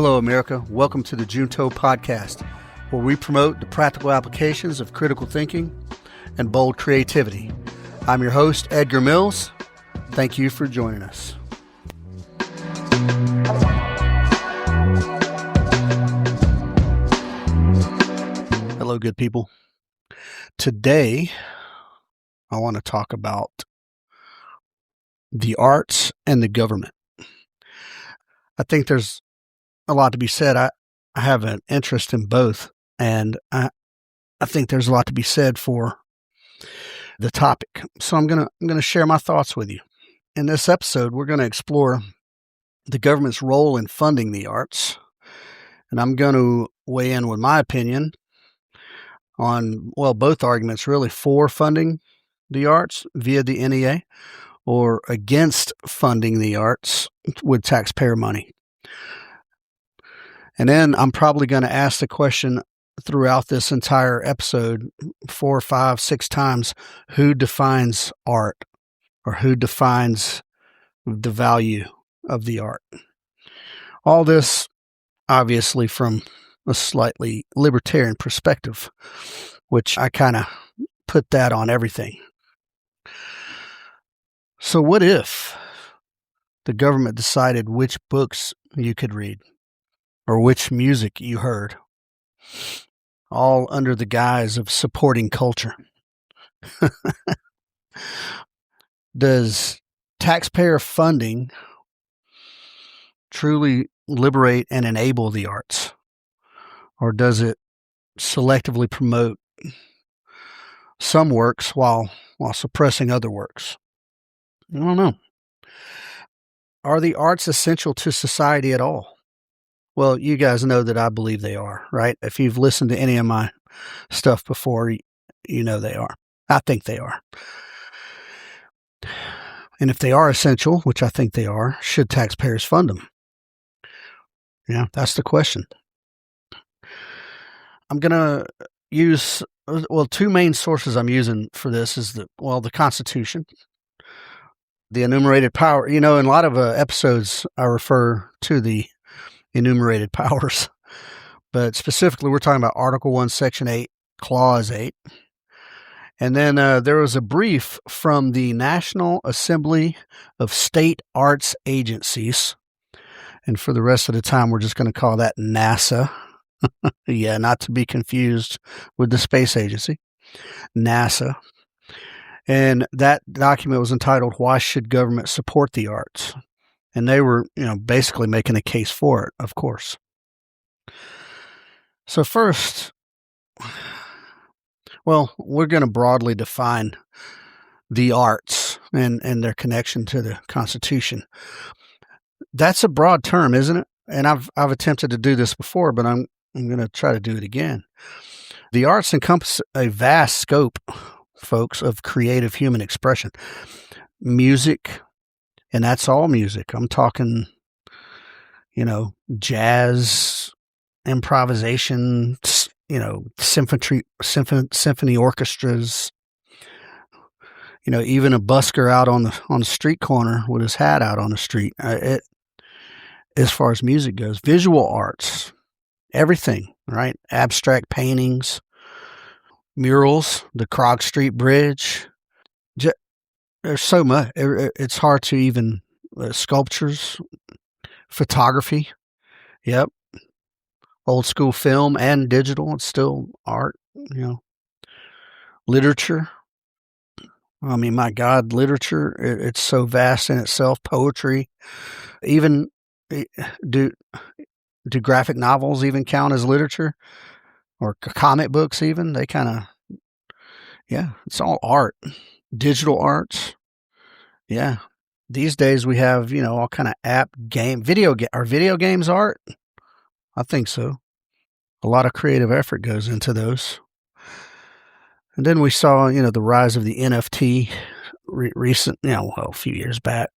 Hello, America. Welcome to the Junto Podcast, where we promote the practical applications of critical thinking and bold creativity. I'm your host, Edgar Mills. Thank you for joining us. Hello, good people. Today, I want to talk about the arts and the government. I think there's a lot to be said. I have an interest in both, and I think there's a lot to be said for the topic. So I'm gonna share my thoughts with you. In this episode, we're going to explore the government's role in funding the arts, and I'm going to weigh in with my opinion on, both arguments really, for funding the arts via the NEA or against funding the arts with taxpayer money. And then I'm probably going to ask the question throughout this entire episode 4, 5, 6 times, who defines art, or who defines the value of the art? All this, obviously, from a slightly libertarian perspective, which I kind of put that on everything. So what if the government decided which books you could read or which music you heard, all under the guise of supporting culture? Does taxpayer funding truly liberate and enable the arts? Or does it selectively promote some works while suppressing other works? I don't know. Are the arts essential to society at all? Well, you guys know that I believe they are, right? If you've listened to any of my stuff before, you know they are. I think they are. And if they are essential, which I think they are, should taxpayers fund them? Yeah, that's the question. I'm going to use, 2 main sources I'm using for this is the Constitution, the enumerated power. In a lot of episodes, I refer to the enumerated powers, but specifically we're talking about Article 1, Section 8, Clause 8. And then there was a brief from the National Assembly of State Arts Agencies. And for the rest of the time, we're just going to call that NASA. Yeah, not to be confused with the space agency, NASA. And that document was entitled, "Why Should Government Support the Arts?" And they were, basically making a case for it, of course. So first, we're going to broadly define the arts and their connection to the Constitution. That's a broad term, isn't it? And I've attempted to do this before, but I'm going to try to do it again. The arts encompass a vast scope, folks, of creative human expression. Music, and that's all music. I'm talking, jazz, improvisation, symphony orchestras, even a busker out on the street corner with his hat out on the street. As far as music goes, visual arts, everything, right? Abstract paintings, murals, the Krog Street Bridge. There's so much. It's hard to even, sculptures, photography. Yep. Old school film and digital. It's still art, Literature. I mean, my God, literature, it's so vast in itself. Poetry. Even, do graphic novels even count as literature? Or comic books even? They kind of, it's all art. Digital arts. Yeah. These days we have, all kind of are video games art? I think so. A lot of creative effort goes into those. And then we saw, the rise of the NFT recent, a few years back.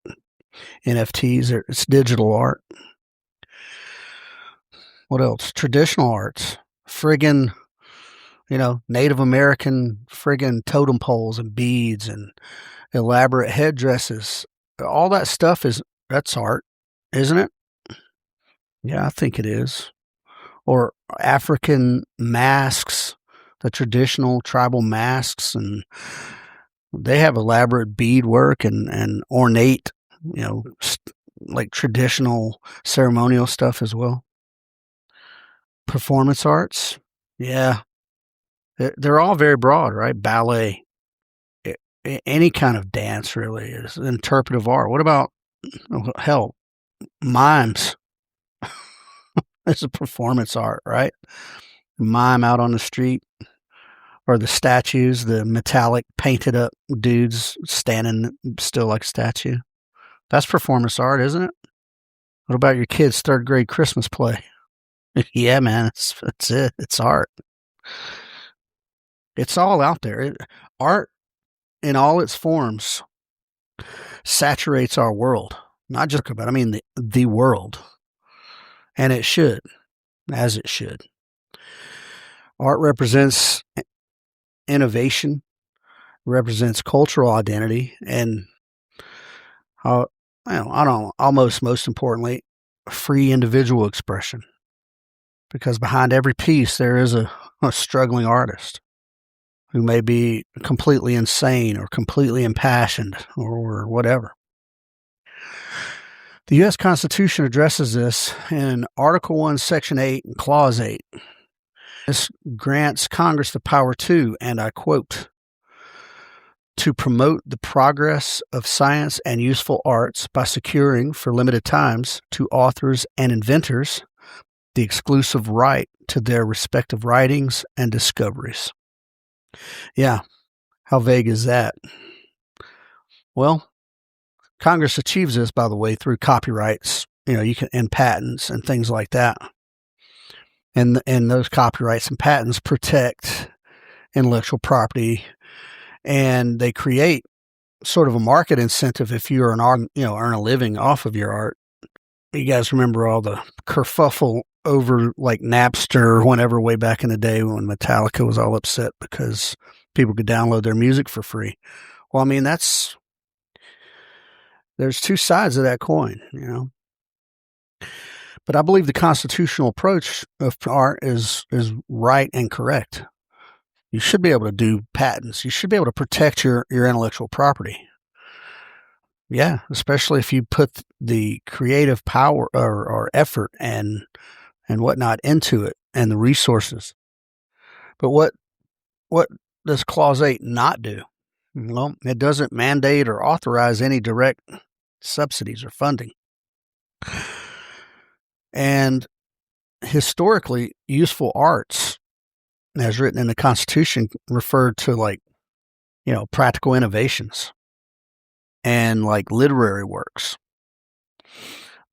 NFTs, it's digital art. What else? Traditional arts. Friggin', Native American friggin' totem poles and beads and elaborate headdresses. All that stuff that's art, isn't it? Yeah, I think it is. Or African masks, the traditional tribal masks, and they have elaborate beadwork and ornate, like traditional ceremonial stuff as well. Performance arts, yeah, they're all very broad, right? Ballet, any kind of dance really is interpretive art. What about, hell, mimes? It's a performance art, right? Mime out on the street, or the statues, the metallic painted up dudes standing still like a statue. That's performance art, isn't it? What about your kid's third grade Christmas play? Yeah, man, that's it. It's art. It's all out there. Art in all its forms saturates our world. Not just about, I mean the world. And it should, as it should. Art represents innovation, represents cultural identity, and almost most importantly, free individual expression. Because behind every piece there is a struggling artist who may be completely insane or completely impassioned or whatever. The U.S. Constitution addresses this in Article 1, Section 8, and Clause 8. This grants Congress the power to, and I quote, to promote the progress of science and useful arts by securing, for limited times, to authors and inventors the exclusive right to their respective writings and discoveries. Yeah, how vague is that? Well, Congress achieves this, by the way, through copyrights, and patents and things like that. And those copyrights and patents protect intellectual property, and they create sort of a market incentive if you're an art, earn a living off of your art. You guys remember all the kerfuffle over like Napster, whenever, way back in the day when Metallica was all upset because people could download their music for free. Well, I mean, there's two sides of that coin, But I believe the constitutional approach of art is right and correct. You should be able to do patents. You should be able to protect your intellectual property. Yeah, especially if you put the creative power or effort and whatnot into it and the resources. But what does Clause 8 not do? Well, it doesn't mandate or authorize any direct subsidies or funding. And historically, useful arts, as written in the Constitution, referred to practical innovations and literary works.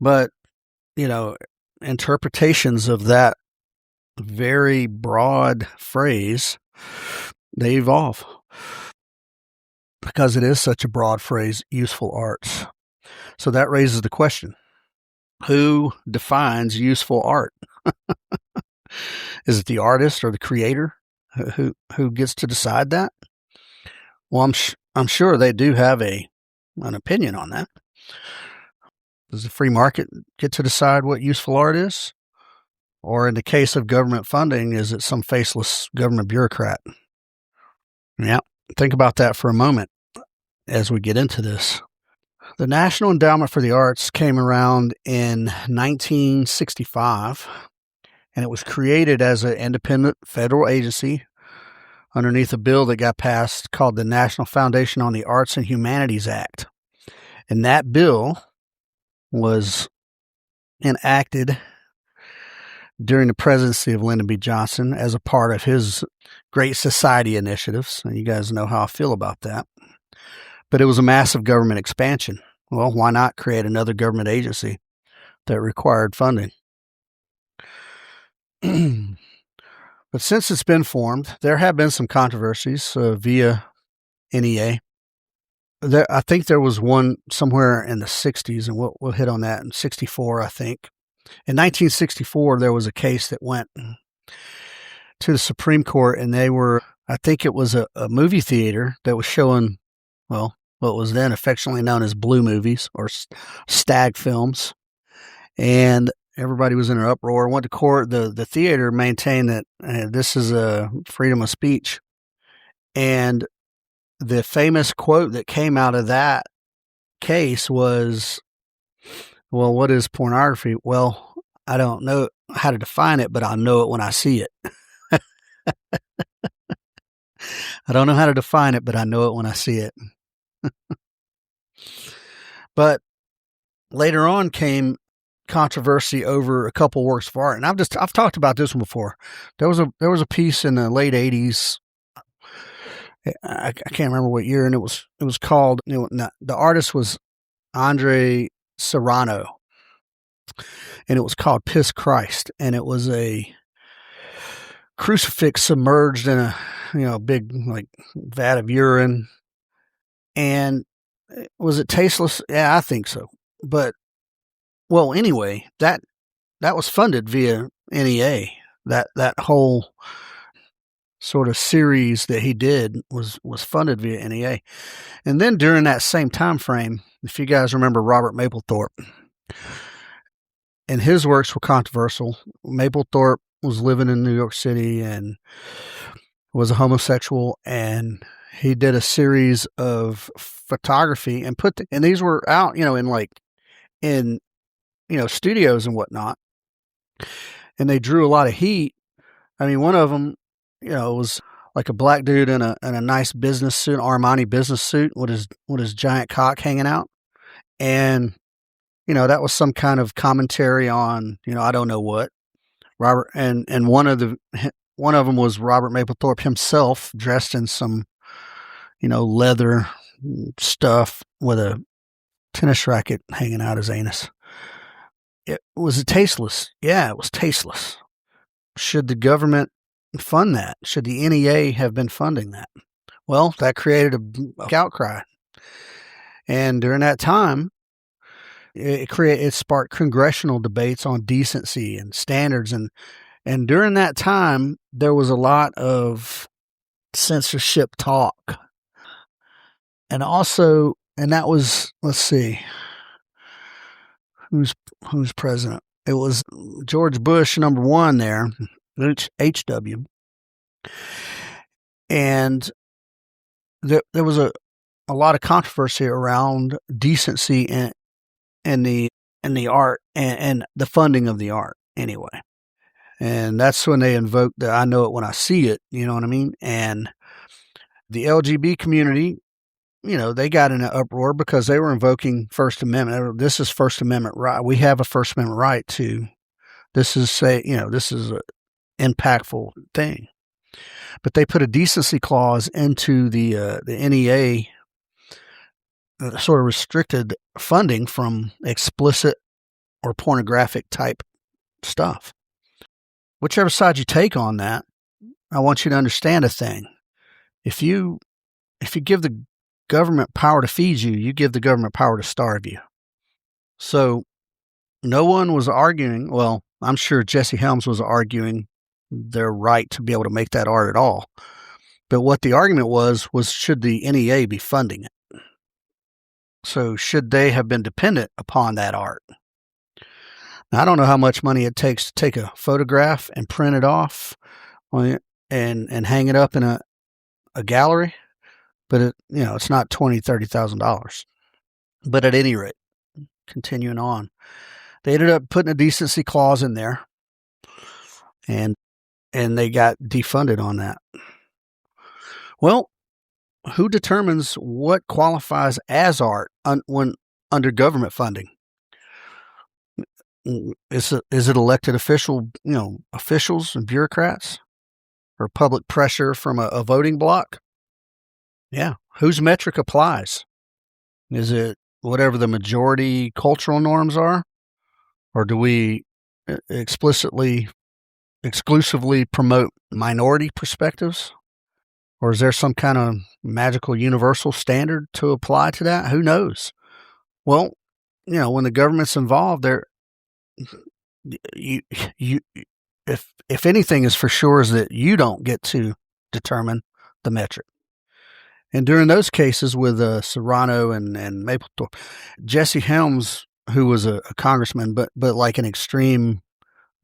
But, interpretations of that very broad phrase, they evolve because it is such a broad phrase, useful arts. So that raises the question, who defines useful art? Is it the artist or the creator who gets to decide that? Well, I'm sure they do have an opinion on that. Does the free market get to decide what useful art is? Or in the case of government funding, is it some faceless government bureaucrat? Yeah, think about that for a moment as we get into this. The National Endowment for the Arts came around in 1965, and it was created as an independent federal agency underneath a bill that got passed called the National Foundation on the Arts and Humanities Act. And that bill was enacted during the presidency of Lyndon B. Johnson as a part of his Great Society initiatives. And you guys know how I feel about that. But it was a massive government expansion. Well, why not create another government agency that required funding? But since it's been formed, there have been some controversies via NEA. I think there was one somewhere in the 60s, and we'll hit on that in 64, I think. In 1964, there was a case that went to the Supreme Court, and I think it was a movie theater that was showing, what was then affectionately known as blue movies or stag films. And everybody was in an uproar. Went to court. The theater maintained that this is a freedom of speech. And the famous quote that came out of that case was, well, what is pornography? Well, I don't know how to define it, but I'll know it when I see it. I don't know how to define it, but I know it when I see it. But later on came controversy over a couple works of art, and I've talked about this one before. There was a piece in the late '80s. I can't remember what year, and it was called. The artist was Andre Serrano, and it was called "Piss Christ," and it was a crucifix submerged in a big like vat of urine. And was it tasteless? Yeah, I think so. But well, anyway, that was funded via NEA. That whole sort of series that he did was funded via NEA. And then during that same time frame, if you guys remember Robert Mapplethorpe, and his works were controversial. Mapplethorpe was living in New York City and was a homosexual, and he did a series of photography and and these were out, in studios and whatnot. And they drew a lot of heat. I mean, one of them, was like a black dude in a nice business suit, Armani business suit, with his giant cock hanging out. And, that was some kind of commentary on, I don't know what. Robert, and one of them was Robert Mapplethorpe himself, dressed in some, leather stuff with a tennis racket hanging out his anus. Was it tasteless? Yeah, it was tasteless. Should the government fund that? Should the NEA have been funding that? Well, that created a outcry. And during that time, it sparked congressional debates on decency and standards. And during that time, there was a lot of censorship talk. And also, and that was, let's see, who's president? It was George Bush, number one there, HW. And there was a lot of controversy around decency in the art and the funding of the art anyway. And that's when they invoked the "I know it when I see it," you know what I mean? And the LGBT community, they got in an uproar because they were invoking First Amendment. This is First Amendment right. We have a First Amendment right to. This is an impactful thing. But they put a decency clause into the NEA that sort of restricted funding from explicit or pornographic type stuff. Whichever side you take on that, I want you to understand a thing. If you give the government power to feed you, you give the government power to starve you. So no one was arguing. Well, I'm sure Jesse Helms was arguing their right to be able to make that art at all. But what the argument was should the NEA be funding it? So should they have been dependent upon that art? Now, I don't know how much money it takes to take a photograph and print it off and hang it up in a gallery, but it's not $20,000, $30,000. But at any rate, continuing on, they ended up putting a decency clause in there, and they got defunded on that. Well, who determines what qualifies as art when under government funding? Is it elected officials and bureaucrats, or public pressure from a voting bloc? Yeah. Whose metric applies? Is it whatever the majority cultural norms are? Or do we exclusively promote minority perspectives? Or is there some kind of magical universal standard to apply to that? Who knows? Well, when the government's involved, if anything is for sure is that you don't get to determine the metric. And during those cases with Serrano and Mapplethorpe, Jesse Helms, who was a congressman, but like an extreme,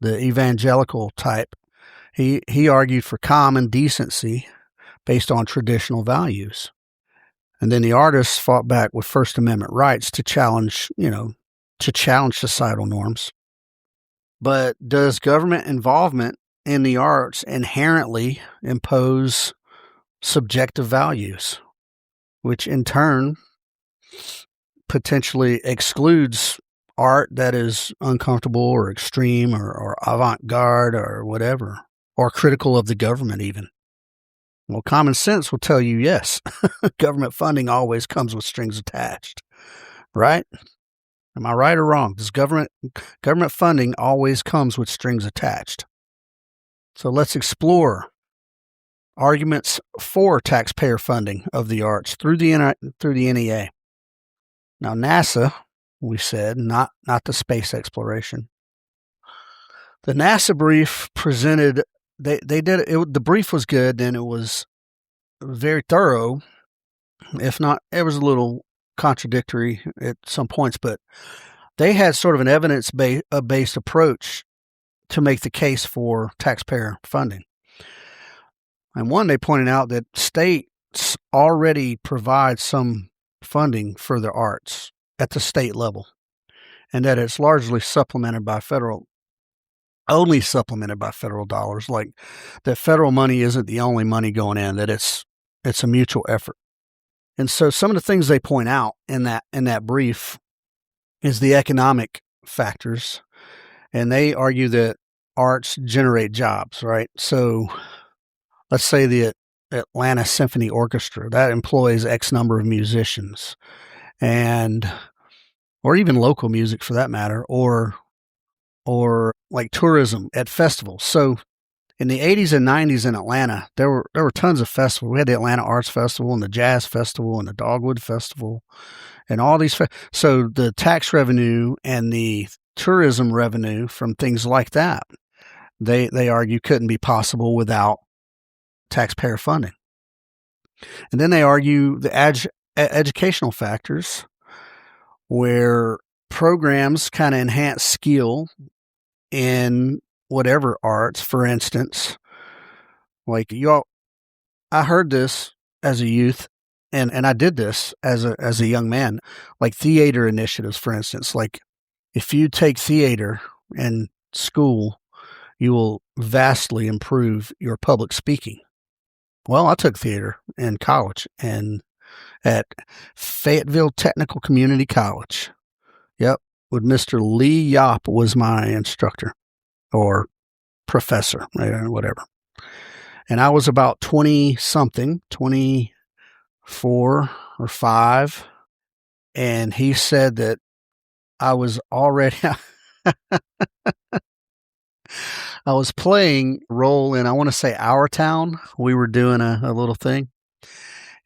the evangelical type. He argued for common decency based on traditional values. And then the artists fought back with First Amendment rights to challenge societal norms. But does government involvement in the arts inherently impose subjective values, which in turn potentially excludes art that is uncomfortable or extreme or avant-garde or whatever, or critical of the government even? Well, common sense will tell you yes. Government funding always comes with strings attached, right? Am I right or wrong? Does government funding always comes with strings attached? So let's explore arguments for taxpayer funding of the arts through the NEA. Now, NASA, we said, not the space exploration. The NASA brief presented. They did it. The brief was good, and it was very thorough. If not, it was a little contradictory at some points, but they had sort of an evidence-based approach to make the case for taxpayer funding. And one, they pointed out that states already provide some funding for the arts at the state level, and that it's largely supplemented by federal dollars. Like that federal money isn't the only money going in, that it's a mutual effort. And so some of the things they point out in that brief is the economic factors, and they argue that arts generate jobs, right? So let's say the Atlanta Symphony Orchestra, that employs X number of musicians, or even local music for that matter, or like tourism at festivals. So in the 80s and 90s in Atlanta, there were tons of festivals. We had the Atlanta Arts Festival and the Jazz Festival and the Dogwood Festival and all these. So the tax revenue and the tourism revenue from things like that, they argue couldn't be possible without taxpayer funding. And then they argue the educational factors, where programs kind of enhance skill in whatever arts. For instance, like I heard this as a youth, and I did this as a young man, like theater initiatives, for instance. Like if you take theater in school, you will vastly improve your public speaking. Well, I took theater in college and at Fayetteville Technical Community College. Yep, with Mr. Lee Yop was my instructor or professor, whatever. And I was about 20-something, 24 or 5, and he said that I was already I was playing a role in, I want to say, Our Town. We were doing a little thing,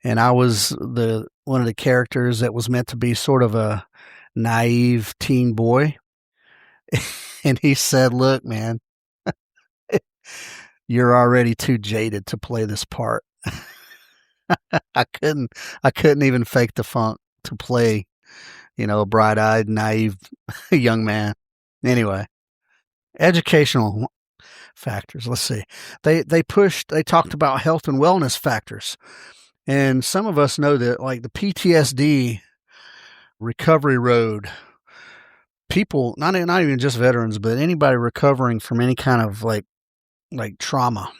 and I was one of the characters that was meant to be sort of a naive teen boy. And he said, "Look, man, you're already too jaded to play this part." I couldn't even fake the funk to play, a bright-eyed, naive young man. Anyway, educational factors. Let's see. They talked about health and wellness factors. And some of us know that, like the PTSD recovery road, people, not even just veterans, but anybody recovering from any kind of like trauma,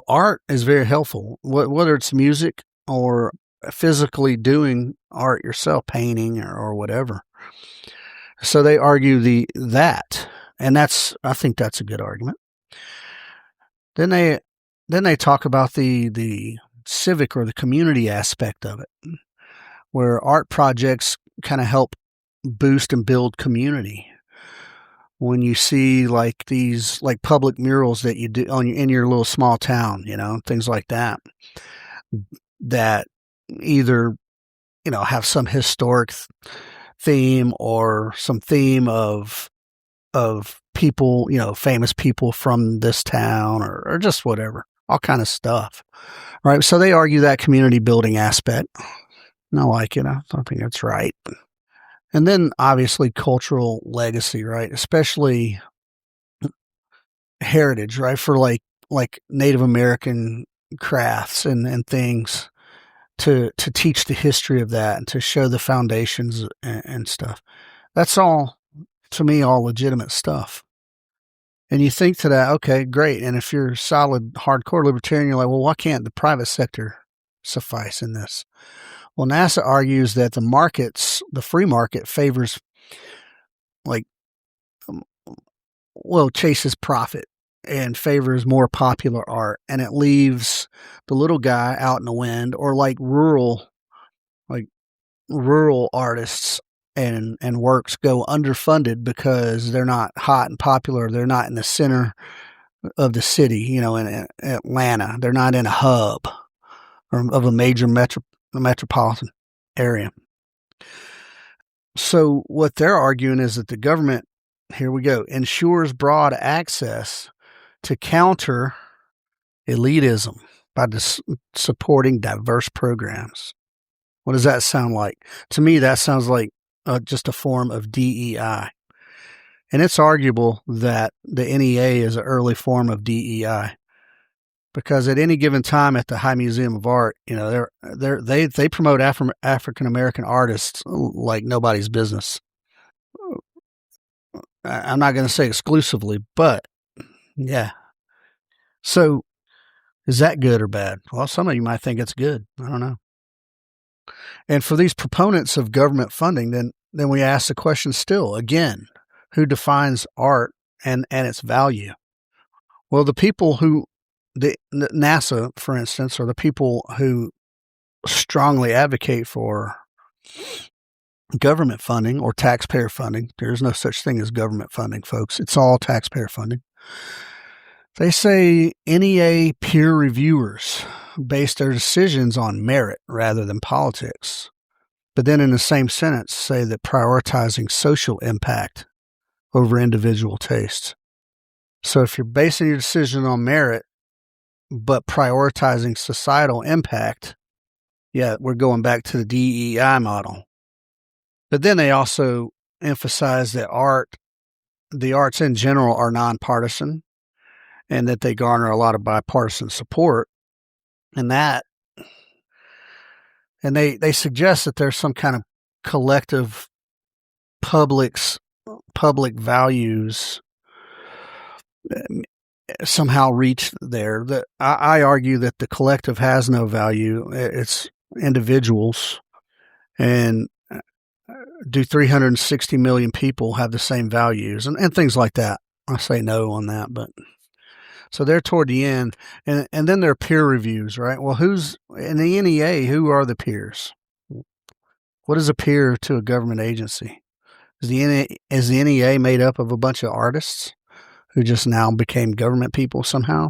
art is very helpful, whether it's music or physically doing art yourself, painting or whatever. So they argue that, and I think that's a good argument. Then they talk about the civic or the community aspect of it, where art projects kind of help boost and build community. When you see like these like public murals that you do in your little small town, things like that either have some historic theme or some theme of people, famous people from this town or just whatever, all kind of stuff, right? So they argue that community building aspect. And I like it. I think that's right. And then obviously cultural legacy, right? Especially heritage, right? For like Native American crafts and things to teach the history of that and to show the foundations and stuff. That's all, to me, all legitimate stuff. And you think to that, okay, great. And if you're solid, hardcore libertarian, you're like, well, why can't the private sector suffice in this? Well, NASA argues that the free market favors, like, chases profit and favors more popular art. And it leaves the little guy out in the wind, or like rural artists and works go underfunded because they're not hot and popular. They're not in the center of the city, in Atlanta. They're not in a hub of a major metropolitan area. So what they're arguing is that the government, here we go, ensures broad access to counter elitism by supporting diverse programs. What does that sound like? To me, that sounds like just a form of DEI. And it's arguable that the NEA is an early form of DEI, because at any given time at the High Museum of Art, they promote African American artists like nobody's business. I'm not going to say exclusively, but yeah. So is that good or bad? Well, some of you might think it's good. I don't know. And for these proponents of government funding, then we ask the question still, again, who defines art and its value? Well, the people the NASA, for instance, are the people who strongly advocate for government funding or taxpayer funding. There's no such thing as government funding, folks. It's all taxpayer funding. They say NEA peer reviewers base their decisions on merit rather than politics. But then in the same sentence say that prioritizing social impact over individual taste. So if you're basing your decision on merit, but prioritizing societal impact, yeah, we're going back to the DEI model. But then they also emphasize that the arts in general are nonpartisan and that they garner a lot of bipartisan support. And they suggest that there's some kind of collective public values somehow reach there. That I argue that the collective has no value. It's individuals. And do 360 million people have the same values and things like that? I say no on that, but so they're toward the end. And then there are peer reviews, right? Well, who's in the NEA? Who are the peers? What is a peer to a government agency? Is the NEA made up of a bunch of artists who just now became government people somehow?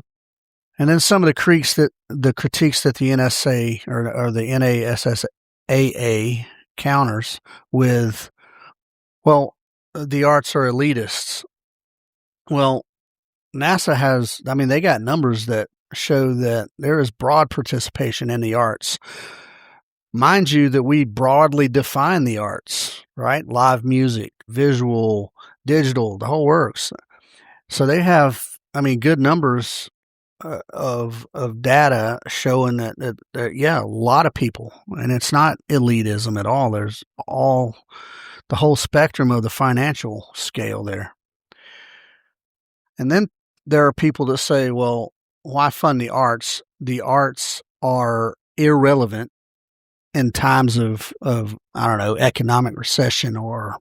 And then some of the critiques that the NSA or the NASSAA counters with, well, the arts are elitists. Well, NASA they got numbers that show that there is broad participation in the arts. Mind you, that we broadly define the arts, right? Live music, visual, digital, the whole works. So they have, good numbers of data showing that yeah, a lot of people, and it's not elitism at all. There's the whole spectrum of the financial scale there. And then there are people that say, well, why fund the arts? The arts are irrelevant in times of I don't know, economic recession or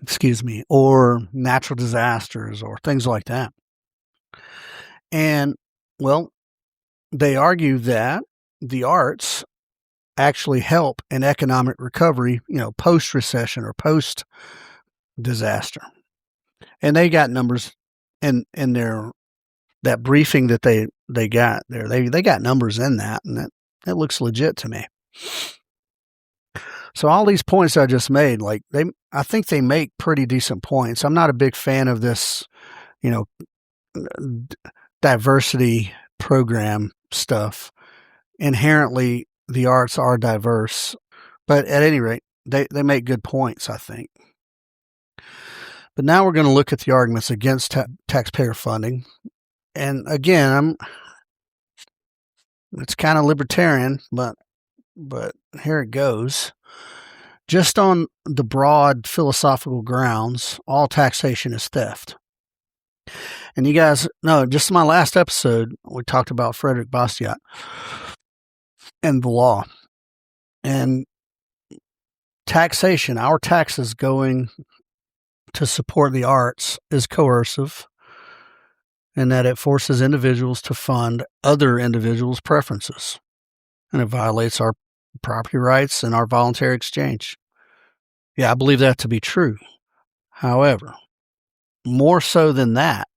excuse me, or natural disasters or things like that. And, well, they argue that the arts actually help in economic recovery, post-recession or post-disaster. And they got numbers in that briefing that they got there. They got numbers in that, and that looks legit to me. So all these points I just made, I think they make pretty decent points. I'm not a big fan of this, diversity program stuff. Inherently, the arts are diverse, but at any rate, they make good points, I think. But now we're going to look at the arguments against taxpayer funding. And again, it's kind of libertarian, but here it goes. Just on the broad philosophical grounds, all taxation is theft. And you guys know, just in my last episode, we talked about Frederick Bastiat and the law. And taxation, our taxes going to support the arts, is coercive, and that it forces individuals to fund other individuals' preferences. And it violates our property rights and our voluntary exchange. Yeah, I believe that to be true. However, more so than that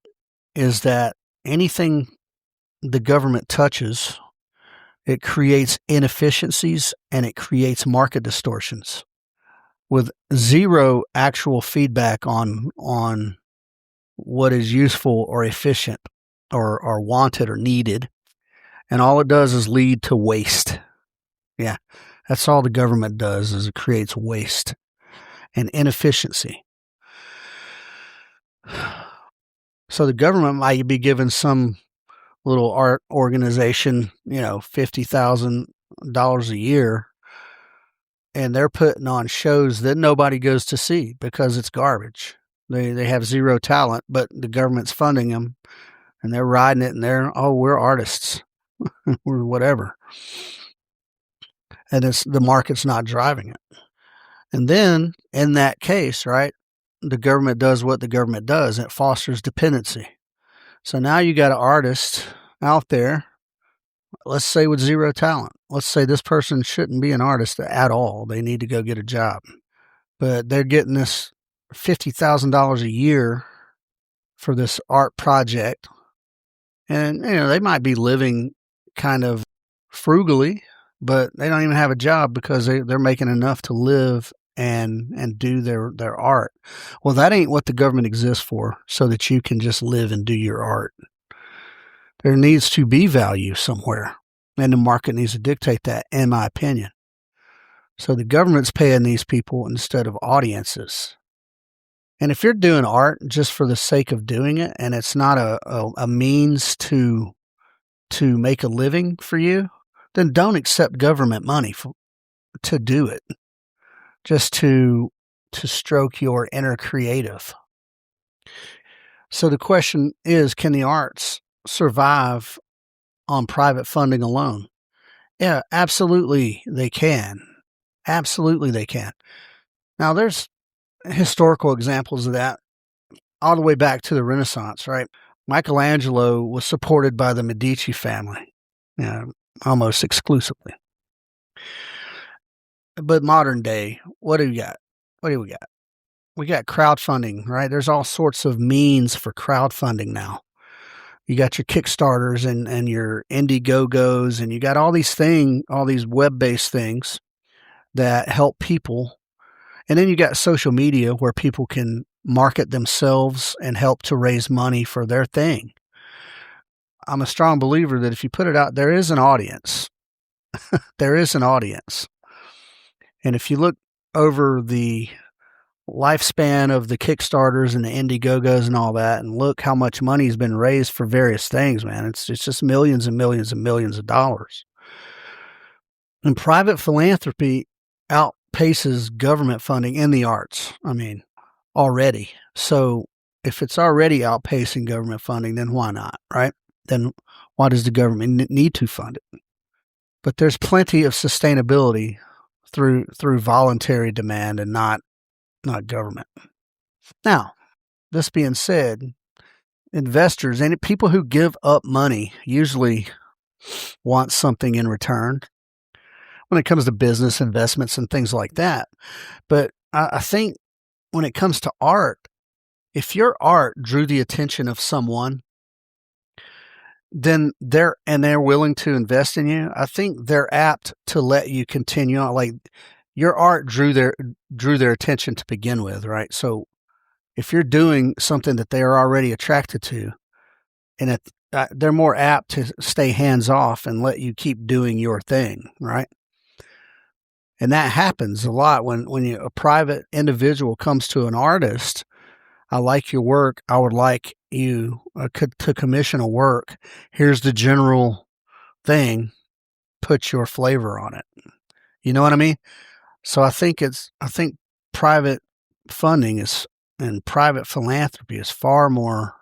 is that anything the government touches, it creates inefficiencies and it creates market distortions with zero actual feedback on what is useful or efficient or wanted or needed. And all it does is lead to waste. Yeah, that's all the government does, is it creates waste and inefficiency. So the government might be giving some little art organization, $50,000 a year, and they're putting on shows that nobody goes to see because it's garbage. They have zero talent, but the government's funding them, and they're riding it, and we're artists, or whatever. And the market's not driving it. And then, in that case, right, the government does what the government does, and it fosters dependency. So now you got an artist out there, let's say with zero talent. Let's say this person shouldn't be an artist at all. They need to go get a job. But they're getting this $50,000 a year for this art project. And, they might be living kind of frugally, but they don't even have a job because they're making enough to live and do their art. Well, that ain't what the government exists for, so that you can just live and do your art. There needs to be value somewhere, and the market needs to dictate that, in my opinion. So the government's paying these people instead of audiences. And if you're doing art just for the sake of doing it, and it's not a means to make a living for you, then don't accept government money to do it, just to stroke your inner creative. So the question is, can the arts survive on private funding alone? Yeah, absolutely they can. Absolutely they can. Now, there's historical examples of that all the way back to the Renaissance, right? Michelangelo was supported by the Medici family, almost exclusively. But modern day, what do we got? We got crowdfunding, right? There's all sorts of means for crowdfunding now. You got your Kickstarters and your Indiegogos, and you got all these web-based things that help people. And then you got social media where people can market themselves and help to raise money for their thing. I'm a strong believer that if you put it out, there is an audience. There is an audience. And if you look over the lifespan of the Kickstarters and the Indiegogos and all that, and look how much money has been raised for various things, man, it's just millions and millions and millions of dollars. And private philanthropy outpaces government funding in the arts. Already. So if it's already outpacing government funding, then why not, right? Then why does the government need to fund it? But there's plenty of sustainability through voluntary demand and not government. Now, this being said, investors and people who give up money usually want something in return when it comes to business investments and things like that. But I think when it comes to art, if your art drew the attention of someone, then they're willing to invest in you, I think they're apt to let you continue on. Like, your art drew their attention to begin with, right? So if you're doing something that they are already attracted to, and they're more apt to stay hands off and let you keep doing your thing, right? And that happens a lot when a private individual comes to an artist. I like your work. I would like you to commission a work. Here's the general thing. Put your flavor on it. You know what I mean? So I think private funding and private philanthropy is far more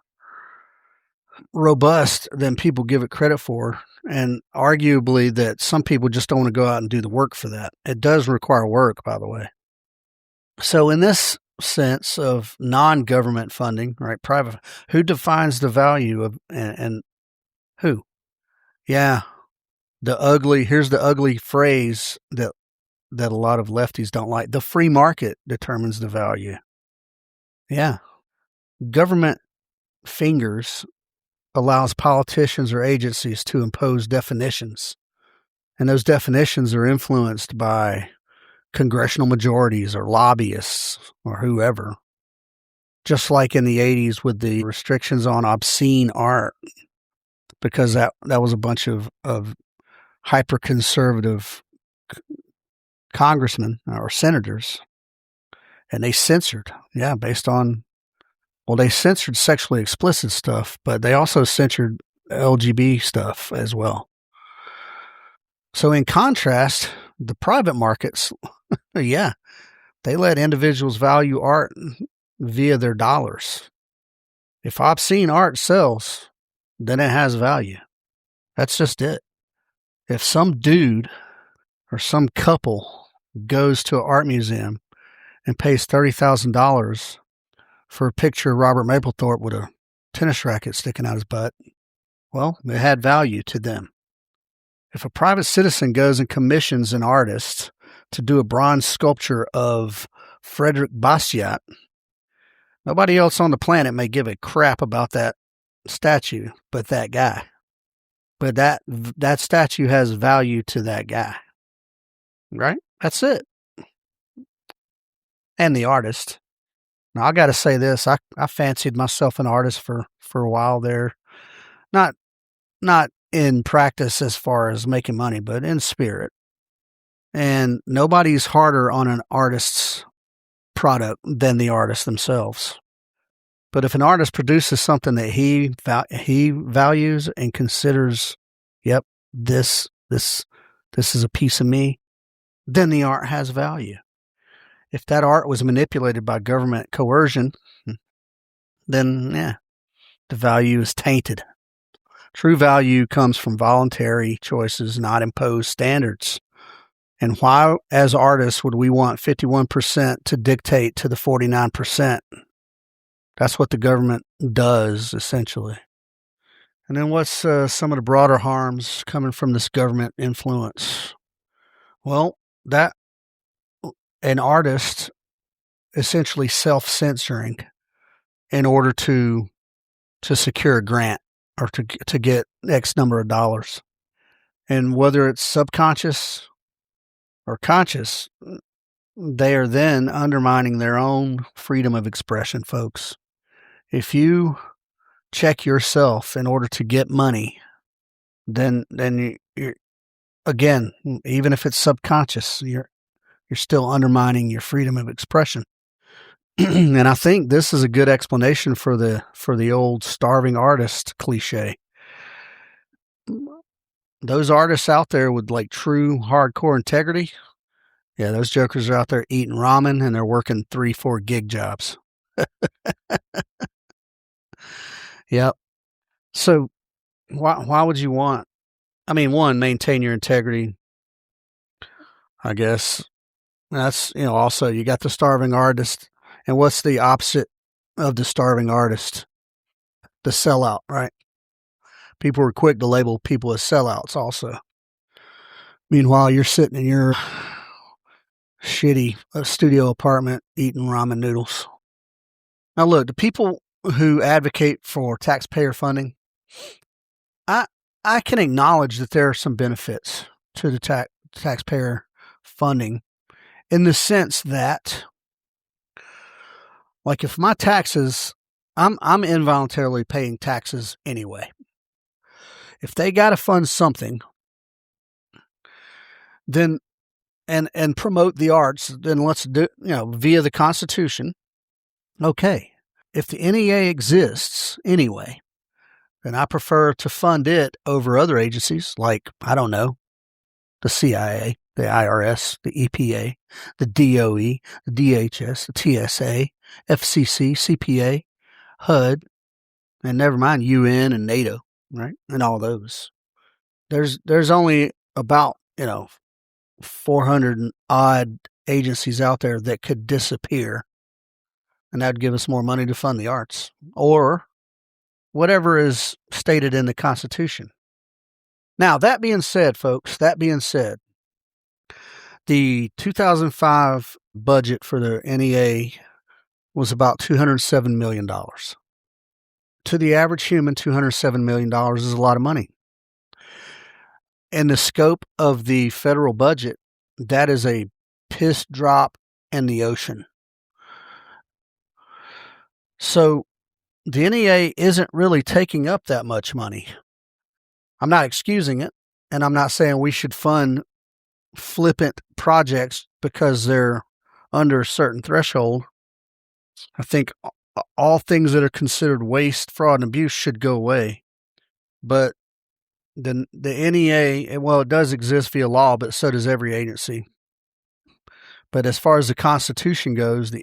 robust than people give it credit for. And arguably that some people just don't want to go out and do the work for that. It does require work, by the way. So in this sense of non-government funding, right? Private, who defines the value of, and who? Yeah. Here's the ugly phrase that a lot of lefties don't like. The free market determines the value. Yeah. Government fingers allows politicians or agencies to impose definitions. And those definitions are influenced by congressional majorities or lobbyists or whoever. Just like in the 80s with the restrictions on obscene art, because that was a bunch of hyper-conservative congressmen or senators, and they censored, they censored sexually explicit stuff, but they also censored LGBT stuff as well. So in contrast, the private markets, they let individuals value art via their dollars. If obscene art sells, then it has value. That's just it. If some dude or some couple goes to an art museum and pays $30,000 for a picture of Robert Mapplethorpe with a tennis racket sticking out his butt, well, it had value to them. If a private citizen goes and commissions an artist to do a bronze sculpture of Frederick Bastiat, nobody else on the planet may give a crap about that statue but that guy. But that statue has value to that guy. Right? That's it. And the artist. Now, I got to say this. I fancied myself an artist for a while there. Not in practice as far as making money, but in spirit. And nobody's harder on an artist's product than the artist themselves. But if an artist produces something that he values and considers, yep, this is a piece of me, then the art has value. If that art was manipulated by government coercion, then the value is tainted. True value comes from voluntary choices, not imposed standards. And why, as artists, would we want 51% to dictate to the 49%? That's what the government does, essentially. And then what's some of the broader harms coming from this government influence? Well, that an artist essentially self-censoring in order to secure a grant or to get X number of dollars. And whether it's subconscious or conscious, they are then undermining their own freedom of expression, folks. If you check yourself in order to get money, then you're, again, even if it's subconscious, you're still undermining your freedom of expression. And I think this is a good explanation for the old starving artist cliche. Those artists out there with like true hardcore integrity, those jokers are out there eating ramen and they're working 3-4 gig jobs. Yep. So why would you want? I mean, one, maintain your integrity. I guess that's also you got the starving artist. And what's the opposite of the starving artist? The sellout, right? People are quick to label people as sellouts also. Meanwhile, you're sitting in your shitty studio apartment eating ramen noodles. Now, look, the people who advocate for taxpayer funding, I can acknowledge that there are some benefits to the taxpayer funding in the sense that, like, if my taxes, I'm involuntarily paying taxes anyway. If they got to fund something, then and promote the arts, then let's do, via the Constitution. Okay. If the NEA exists anyway, then I prefer to fund it over other agencies like, I don't know, the CIA, the IRS, the EPA, the DOE, the DHS, the TSA, FCC, CPA, HUD, and never mind UN and NATO, right? And all those. There's only about, 400 and odd agencies out there that could disappear, and that'd give us more money to fund the arts or whatever is stated in the Constitution. Now, that being said, folks, the 2005 budget for the NEA was about $207 million. To the average human, $207 million is a lot of money. In the scope of the federal budget, that is a piss drop in the ocean. So the NEA isn't really taking up that much money. I'm not excusing it, and I'm not saying we should fund flippant projects because they're under a certain threshold. I think all things that are considered waste, fraud, and abuse should go away. But the NEA, well, it does exist via law, but so does every agency. But as far as the Constitution goes,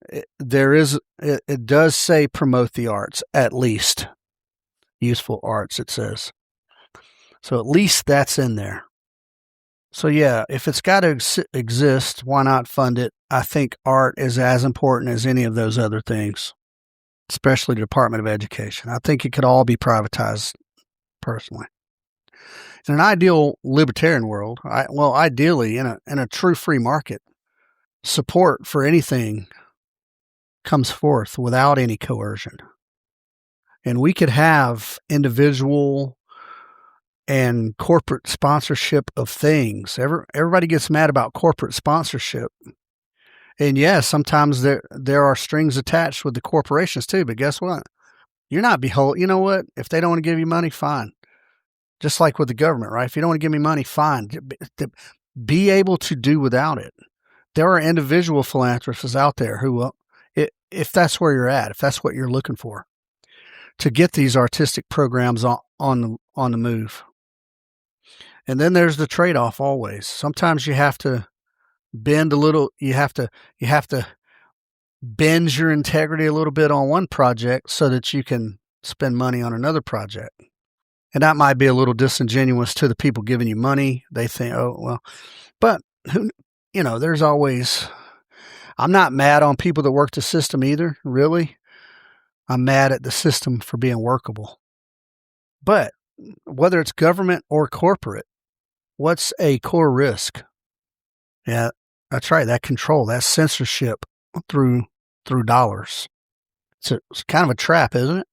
it does say promote the arts, at least. Useful arts, it says. So at least that's in there. So yeah, if it's got to exist, why not fund it? I think art is as important as any of those other things, especially the Department of Education. I think it could all be privatized, personally. In an ideal libertarian world, ideally in a true free market, support for anything comes forth without any coercion. And we could have individual and corporate sponsorship of things. Everybody gets mad about corporate sponsorship. And yes, sometimes there are strings attached with the corporations too, but guess what? You're not beholden. You know what? If they don't want to give you money, fine. Just like with the government, right? If you don't want to give me money, fine. Be able to do without it. There are individual philanthropists out there who, if that's where you're at, if that's what you're looking for, to get these artistic programs on the move. And then there's the trade-off always. Sometimes you have to bend a little. You have to bend your integrity a little bit on one project so that you can spend money on another project. And that might be a little disingenuous to the people giving you money. They think, oh, well, but there's always, I'm not mad on people that work the system either, really. I'm mad at the system for being workable. But whether it's government or corporate, what's a core risk? Yeah, that's right. That control, that censorship through dollars. It's kind of a trap, isn't it?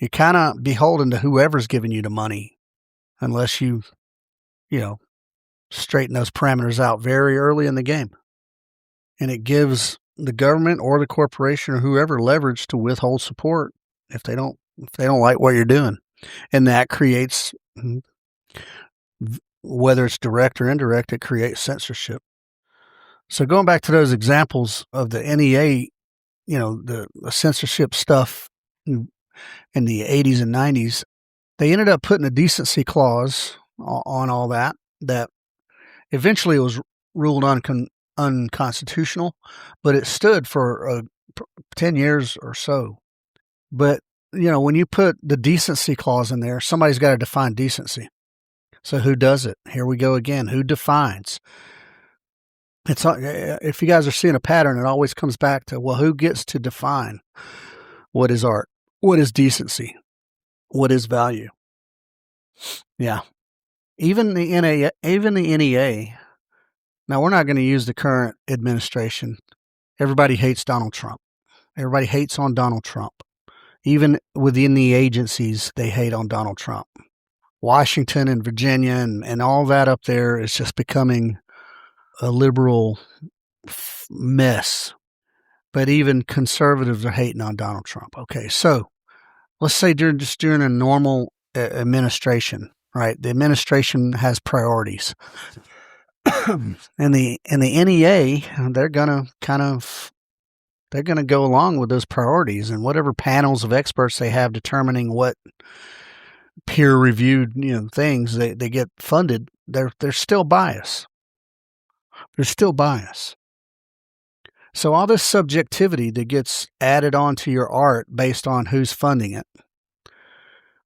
You're kind of beholden to whoever's giving you the money, unless you straighten those parameters out very early in the game. And it gives the government or the corporation or whoever leverage to withhold support if they don't like what you're doing. And that creates, whether it's direct or indirect, it creates censorship. So going back to those examples of the NEA, the censorship stuff in the 80s and 90s, they ended up putting a decency clause on all that eventually was ruled unconstitutional, but it stood for 10 years or so. But, when you put the decency clause in there, somebody's got to define decency. So who does it? Here we go again. Who defines? If you guys are seeing a pattern, it always comes back to, well, who gets to define what is art? What is decency? What is value? Yeah. Even the NEA. Now, we're not going to use the current administration. Everybody hates Donald Trump. Everybody hates on Donald Trump. Even within the agencies, they hate on Donald Trump. Washington and Virginia and all that up there is just becoming a liberal mess. But even conservatives are hating on Donald Trump. Okay, so let's say during a normal administration, right? The administration has priorities. and the NEA, they're gonna go along with those priorities, and whatever panels of experts they have determining what peer reviewed things they get funded, there's still bias. There's still bias. So all this subjectivity that gets added onto your art based on who's funding it,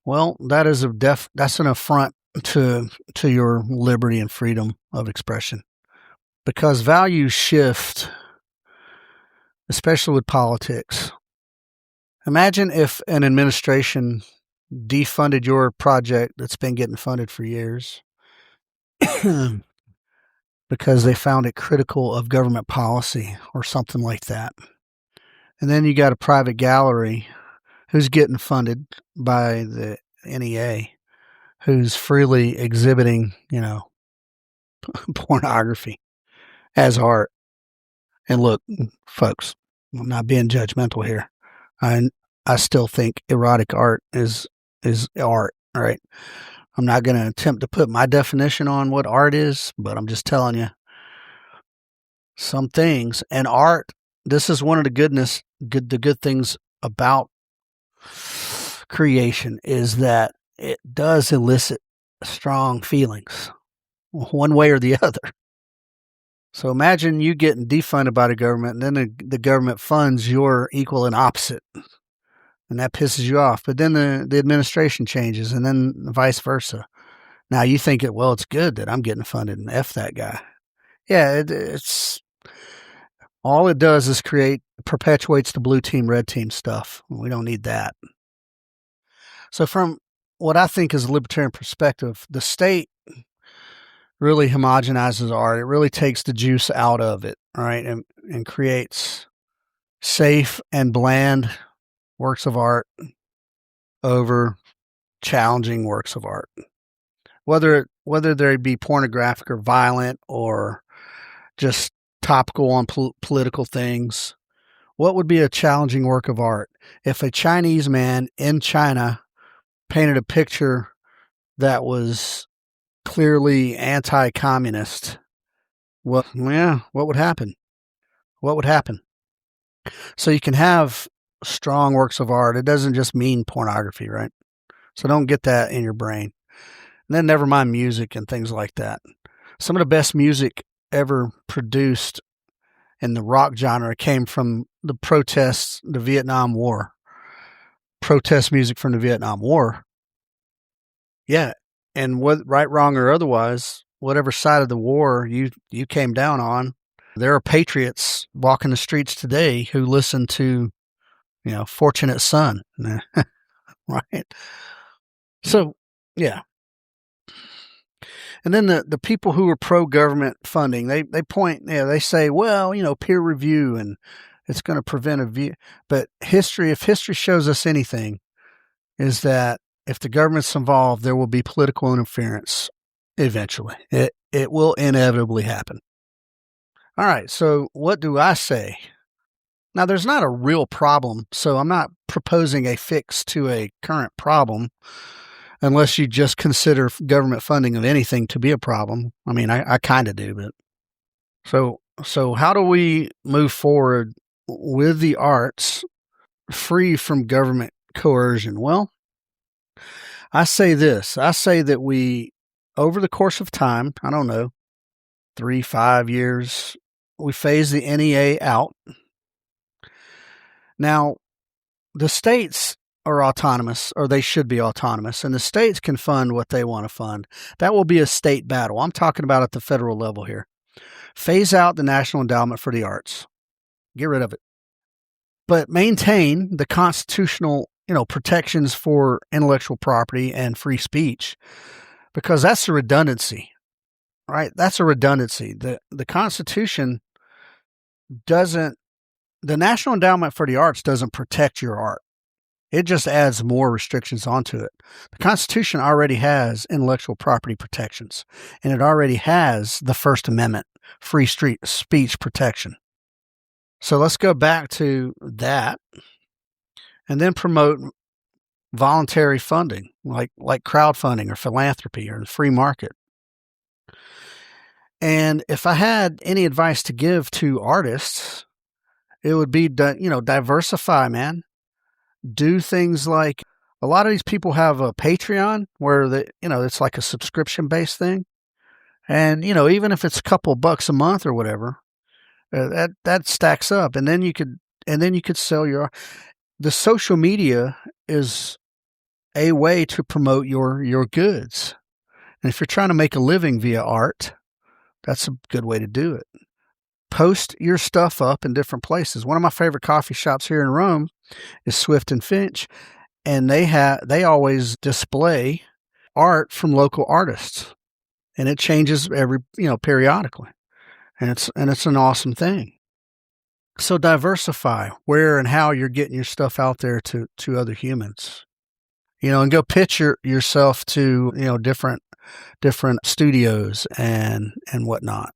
well, that's an affront to your liberty and freedom of expression, because values shift, especially with politics. Imagine if an administration defunded your project that's been getting funded for years because they found it critical of government policy or something like that. And then you got a private gallery who's getting funded by the NEA, who's freely exhibiting, pornography as art. And look, folks, I'm not being judgmental here. I still think erotic art is art, all right? I'm not going to attempt to put my definition on what art is, but I'm just telling you some things. And art, this is one of the good things about creation, is that it does elicit strong feelings one way or the other. So imagine you getting defunded by the government, and then the government funds your equal and opposite, and that pisses you off. But then the administration changes, and then vice versa. Now you think it's good that I'm getting funded, and F that guy. Yeah, it's all it does is perpetuates the blue team, red team stuff. We don't need that. So from what I think is a libertarian perspective, the state really homogenizes art. It really takes the juice out of it, right? And creates safe and bland works of art over challenging works of art. Whether they be pornographic or violent or just topical on political things. What would be a challenging work of art? If a Chinese man in China painted a picture that was clearly anti-communist, what would happen? What would happen? So you can have strong works of art. It doesn't just mean pornography, right? So don't get that in your brain. And then never mind music and things like that. Some of the best music ever produced in the rock genre came from the protests, the Vietnam War. Protest music from the Vietnam War. Yeah. And right, wrong, or otherwise, whatever side of the war you came down on, there are patriots walking the streets today who listen to, Fortunate Son. Right? So, yeah. And then the people who are pro-government funding, they point, they say, well, peer review, and it's going to prevent a view. But if history shows us anything, is that if the government's involved, there will be political interference eventually. It will inevitably happen. All right, so what do I say? Now, there's not a real problem, so I'm not proposing a fix to a current problem, unless you just consider government funding of anything to be a problem. I mean, I kind of do, but so how do we move forward with the arts free from government coercion? Well, I say this. I say that we, over the course of time, I don't know, 3-5 years, we phase the NEA out. Now, the states are autonomous, or they should be autonomous, and the states can fund what they want to fund. That will be a state battle. I'm talking about at the federal level here. Phase out the National Endowment for the Arts. Get rid of it. But maintain the constitutional, protections for intellectual property and free speech, because that's a redundancy, right? That's a redundancy. The Constitution doesn't, the National Endowment for the Arts doesn't protect your art. It just adds more restrictions onto it. The Constitution already has intellectual property protections, and it already has the First Amendment, free speech protection. So let's go back to that and then promote voluntary funding, like crowdfunding or philanthropy or the free market. And if I had any advice to give to artists, it would be, diversify, man. Do things like, a lot of these people have a Patreon where it's like a subscription based thing. And, even if it's a couple bucks a month or whatever, that stacks up. And then you could sell the social media is a way to promote your goods. And if you're trying to make a living via art, that's a good way to do it. Post your stuff up in different places. One of my favorite coffee shops here in Rome is Swift and Finch, and they always display art from local artists, and it changes periodically, and it's an awesome thing. So diversify where and how you're getting your stuff out there to other humans, and go pitch yourself to different studios and whatnot,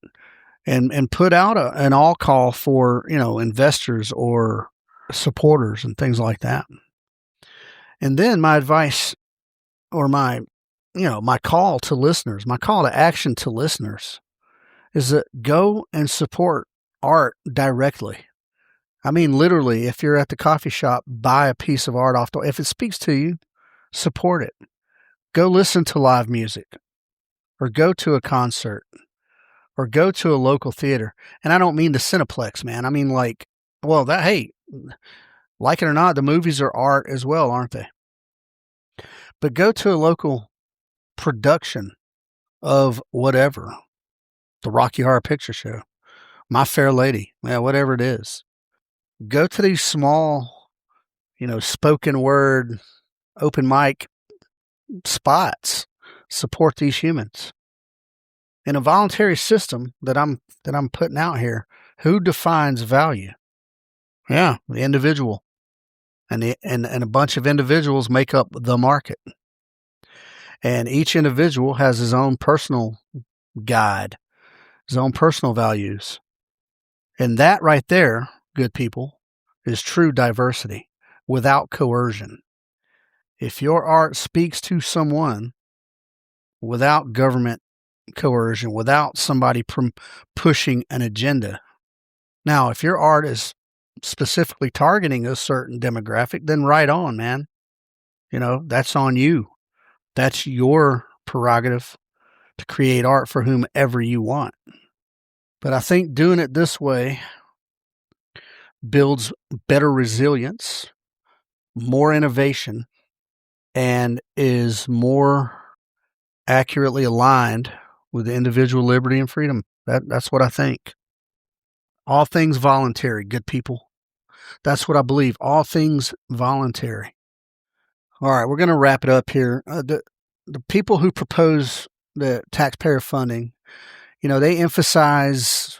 and put out an all call for investors or supporters and things like that. And then my advice, or my call to listeners, my call to action to listeners, is that go and support art directly. I mean, literally, if you're at the coffee shop, buy a piece of art if it speaks to you, support it. Go listen to live music, or go to a concert, or go to a local theater. And I don't mean the Cineplex, man. I mean, like it or not, the movies are art as well, aren't they? But go to a local production of whatever, the Rocky Horror Picture Show, My Fair Lady, whatever it is. Go to these small, spoken word, open mic spots. Support these humans. In a voluntary system that I'm putting out here, who defines value? Yeah, the individual. And a bunch of individuals make up the market. And each individual has his own personal guide, his own personal values. And that right there, good people, is true diversity without coercion. If your art speaks to someone without government coercion, without somebody pushing an agenda. Now, if your art is specifically targeting a certain demographic, then right on, man. That's on you. That's your prerogative to create art for whomever you want. But I think doing it this way builds better resilience, more innovation, and is more accurately aligned with individual liberty and freedom. That's what I think. All things voluntary, good people. That's what I believe. All things voluntary. All right, we're going to wrap it up here. The people who propose the taxpayer funding, they emphasize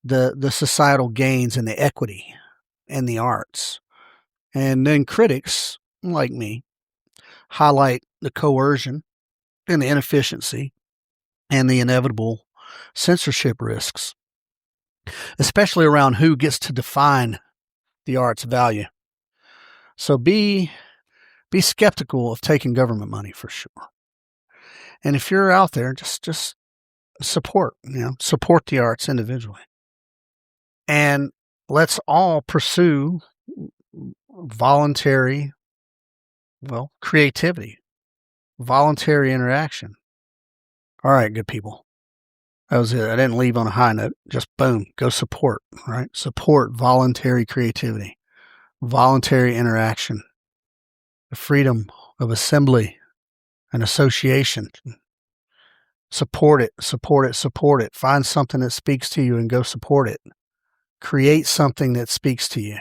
the societal gains and the equity in the arts. And then critics, like me, highlight the coercion and the inefficiency and the inevitable censorship risks, especially around who gets to define the art's value. So be skeptical of taking government money, for sure. And if you're out there, just support the arts individually. And let's all pursue voluntary, creativity, voluntary interaction. All right, good people. That was it. I didn't leave on a high note. Just boom, go support, right? Support voluntary creativity, voluntary interaction, the freedom of assembly and association. Support it, support it, support it. Find something that speaks to you and go support it. Create something that speaks to you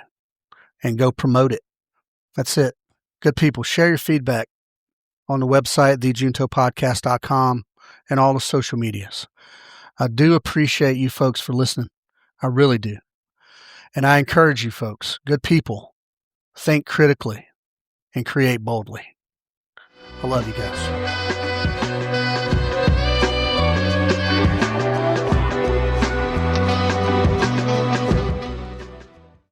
and go promote it. That's it. Good people, share your feedback on the website, thejuntopodcast.com, and all the social medias. I do appreciate you folks for listening. I really do. And I encourage you folks, good people, think critically and create boldly. I love you guys.